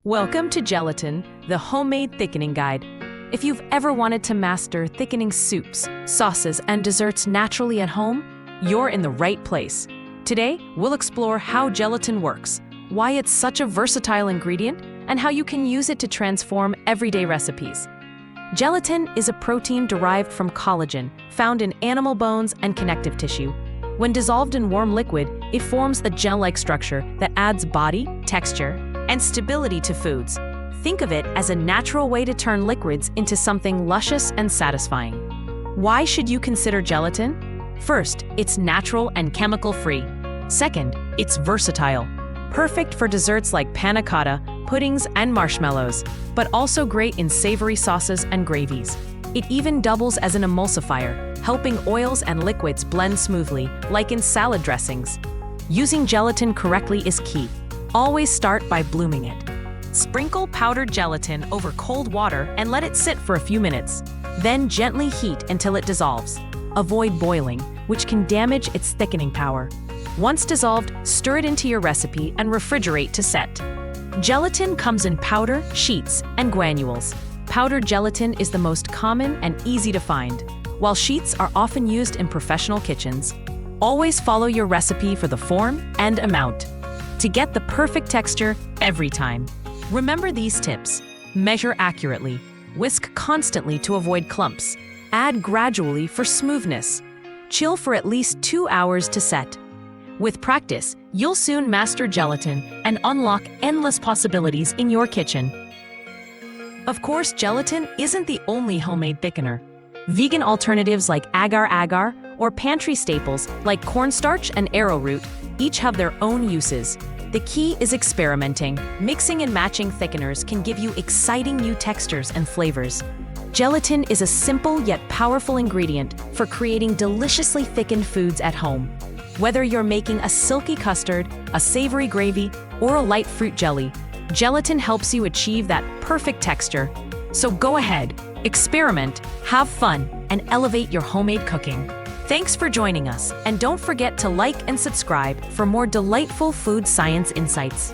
Welcome to Gelatin, the homemade thickening guide. If you've ever wanted to master thickening soups, sauces, and desserts naturally at home, you're in the right place. Today, we'll explore how gelatin works, why it's such a versatile ingredient, and how you can use it to transform everyday recipes. Gelatin is a protein derived from collagen, found in animal bones and connective tissue. When dissolved in warm liquid, it forms a gel-like structure that adds body, texture, and stability to foods. Think of it as a natural way to turn liquids into something luscious and satisfying. Why should you consider gelatin? First, it's natural and chemical-free. Second, it's versatile. Perfect for desserts like panna cotta, puddings, and marshmallows, but also great in savory sauces and gravies. It even doubles as an emulsifier, helping oils and liquids blend smoothly, like in salad dressings. Using gelatin correctly is key. Always start by blooming it. Sprinkle powdered gelatin over cold water and let it sit for a few minutes. Then gently heat until it dissolves. Avoid boiling, which can damage its thickening power. Once dissolved, stir it into your recipe and refrigerate to set. Gelatin comes in powder, sheets, and granules. Powdered gelatin is the most common and easy to find, while sheets are often used in professional kitchens. Always follow your recipe for the form and amount to get the perfect texture every time. Remember these tips. Measure accurately. Whisk constantly to avoid clumps. Add gradually for smoothness. Chill for at least 2 hours to set. With practice, you'll soon master gelatin and unlock endless possibilities in your kitchen. Of course, gelatin isn't the only homemade thickener. Vegan alternatives like agar-agar or pantry staples like cornstarch and arrowroot each have their own uses. The key is experimenting. Mixing and matching thickeners can give you exciting new textures and flavors. Gelatin is a simple yet powerful ingredient for creating deliciously thickened foods at home. Whether you're making a silky custard, a savory gravy, or a light fruit jelly, gelatin helps you achieve that perfect texture. So go ahead, experiment, have fun, and elevate your homemade cooking. Thanks for joining us, and don't forget to like and subscribe for more delightful food science insights.